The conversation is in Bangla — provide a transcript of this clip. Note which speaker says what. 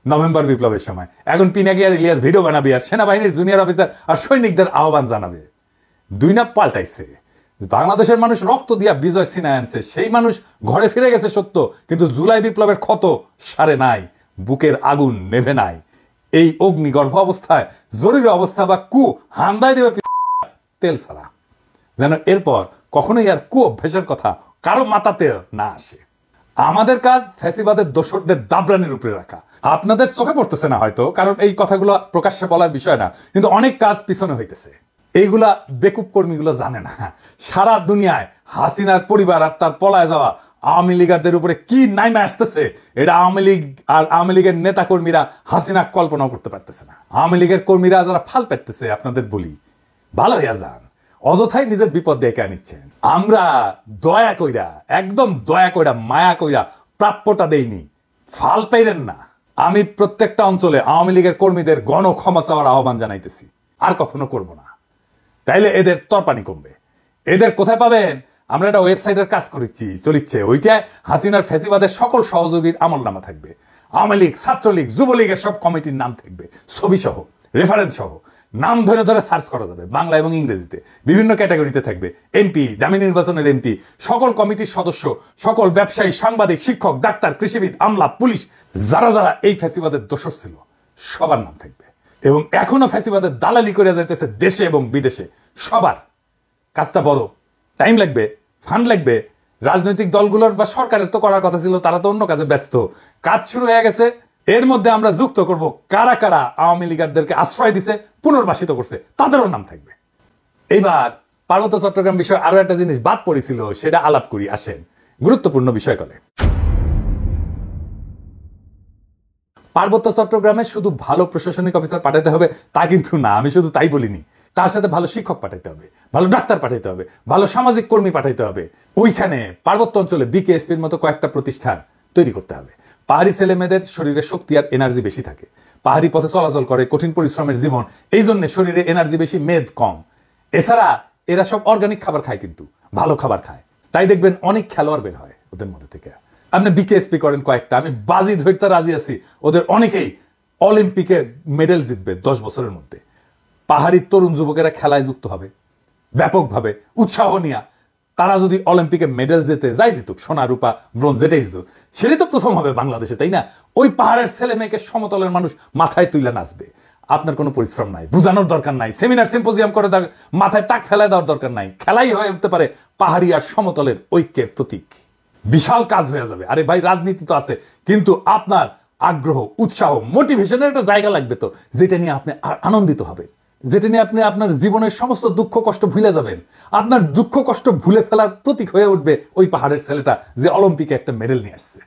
Speaker 1: নভেম্বর বিপ্লবের সময়। এখন পিনাকি আর ইলিয়াস ভিডিও বানাবে আর সেনাবাহিনীর জুনিয়র অফিসার আর সৈনিকদের আহ্বান জানাবে। দুই না পাল্টাইছে। বাংলাদেশের মানুষ রক্ত দিয়া বিজয় ছিনায় আনছে, সেই মানুষ ঘরে ফিরে গেছে সত্য, কিন্তু জুলাই বিপ্লবের ক্ষত সারে নাই, বুকের আগুন নেভে নাই। এই অগ্নিগর্ভ অবস্থায় জরুরি অবস্থা বা কু হান্দায় দেবে তেল ছাড়া, যেন এরপর কখনোই আর কু অভ্যাসের কথা কারো মাথাতে না আসে। আমাদের কাজ ফ্যাসিবাদের দোসরদের দাবরানির উপরে রাখা। আপনাদের চোখে পড়তেছে না হয়তো, কারণ এই কথাগুলো প্রকাশ্যে বলার বিষয় না, কিন্তু অনেক কাজ পিছনে হইতেছে। এইগুলা বেকুব কর্মীগুলো জানে না সারা দুনিয়ায় হাসিনার পরিবার আর তার পলায় যাওয়া আওয়ামী লীগারদের উপরে কি নাইমে আসতেছে, এটা আওয়ামী লীগ আর আওয়ামী লীগের নেতা কর্মীরা হাসিনা কল্পনাও করতে পারতেছে না। আওয়ামী লীগের কর্মীরা যারা ফাল পেতেছে, আপনাদের বলি ভালো হইয়া যান, অযথাই নিজের বিপদ ডেকে আনিচ্ছেন। আমরা দয়া কইরা, একদম দয়া কইরা, মায়া কইরা প্রাপ্যটা দেইনি, ফাল পাইরেন না। আমি প্রত্যেকটা অঞ্চলে আওয়ামী লীগের কর্মীদের গণ ক্ষমা চাওয়ার আহ্বান জানাইতেছি, আর কখনো করব না। তাইলে এদের তরপানি কমবে। এদের কোথায় পাবেন? আমরা একটা ওয়েবসাইটের কাজ করেছি, চলিচ্ছে, ওইটায় হাসিনার ফ্যাসিবাদের সকল সহযোগীর আমলনামা থাকবে। আওয়ামী লীগ, ছাত্রলীগ, যুবলীগের সব কমিটির নাম থাকবে, ছবি সহ, রেফারেন্স সহ, নাম ধরে ধরে সার্চ করা যাবে, বাংলা এবং ইংরেজিতে। বিভিন্ন ক্যাটাগরিতে থাকবে এমপি, দামি নির্বাচনের এমপি, সকল কমিটির সদস্য, সকল ব্যবসায়ী, সাংবাদিক, শিক্ষক, ডাক্তার, কৃষিবিদ, আমলা, পুলিশ, যারা যারা এই ফ্যাসিবাদের দোষর ছিল সবার নাম থাকবে। এবং এখনো ফ্যাসিবাদের দালালি করে যাইতেছে দেশে এবং বিদেশে, সবার। কাজটা বড়, টাইম লাগবে, ফান্ড লাগবে। রাজনৈতিক দলগুলোর বা সরকারের তো করার কথা ছিল, তারা তো অন্য কাজে ব্যস্ত। কাজ শুরু হয়ে গেছে। এর মধ্যে আমরা যুক্ত করব কারা কারা আওয়ামী লীগারদেরকে আশ্রয় দিছে, পুনর্বাসিত করছে, তাদেরও নাম থাকবে। এইবার পার্বত্য চট্টগ্রাম বিষয়ে আরো একটা জিনিস বাদ পড়েছিল, সেটা আলাপ করি, আসেন। গুরুত্বপূর্ণ বিষয় করে পার্বত্য চট্টগ্রামে শুধু ভালো প্রশাসনিক অফিসার পাঠাতে হবে তা কিন্তু না, আমি শুধু তাই বলিনি। তার সাথে ভালো শিক্ষক পাঠাইতে হবে, ভালো ডাক্তার পাঠাইতে হবে, ভালো সামাজিক কর্মী পাঠাইতে হবে। ওইখানে পার্বত্য অঞ্চলে বিকেএসপির মতো কয়েকটা প্রতিষ্ঠান তৈরি করতে হবে। পাহাড়ি ছেলে মেয়েদের শরীরে শক্তি আর এনার্জি বেশি থাকে, পাহাড়ি পথে চলাচল করে, কঠিন পরিশ্রমের জীবন, এই জন্য শরীরে এনার্জি বেশি, মেদ কম। এছাড়া এরা সব অর্গানিক খাবার খায়, কিন্তু ভালো খাবার খায়, তাই দেখবেন অনেক খেলোয়াড় বের হয় ওদের মধ্যে থেকে। আপনি বিকেএসপি করেন কয়েকটা, আমি বাজি ধরতে রাজি আছি, ওদের অনেকেই অলিম্পিকে মেডেল জিতবে 10 বছরের মধ্যে। পাহাড়ি তরুণ যুবকেরা খেলায় যুক্ত হবে ব্যাপকভাবে, উৎসাহ নিয়া। তারা যদি অলিম্পিকে মেডেল জেতে, যাই জিতুক, সোনা, রূপা, ব্রোঞ্জ, যেটাই জিতুক, সেটাই তো প্রথম হবে বাংলাদেশে, তাই না? ওই পাহাড়ের ছেলে মেয়েকে সমতলের মানুষ মাথায় তুলে নাচবে। আপনার কোনো পরিশ্রম নাই, বুঝানোর দরকার নাই, সেমিনার সিম্পোজিয়াম করে মাথায় টাক ফেলায় দেওয়ার দরকার নাই। খেলাই হয়ে উঠতে পারে পাহাড়ি আর সমতলের ঐক্যের প্রতীক। বিশাল কাজ হয়ে যাবে। আরে ভাই, রাজনীতি তো আছে, কিন্তু আপনার আগ্রহ, উৎসাহ, মোটিভেশনের একটা জায়গা লাগবে তো, যেটা নিয়ে আপনি আনন্দিত হবেন, যেটা নিয়ে আপনি আপনার জীবনের সমস্ত দুঃখ কষ্ট ভুলে যাবেন। আপনার দুঃখ কষ্ট ভুলে ফেলার প্রতীক হয়ে উঠবে ওই পাহাড়ের ছেলেটা যে অলিম্পিকে একটা মেডেল নিয়ে আসছে।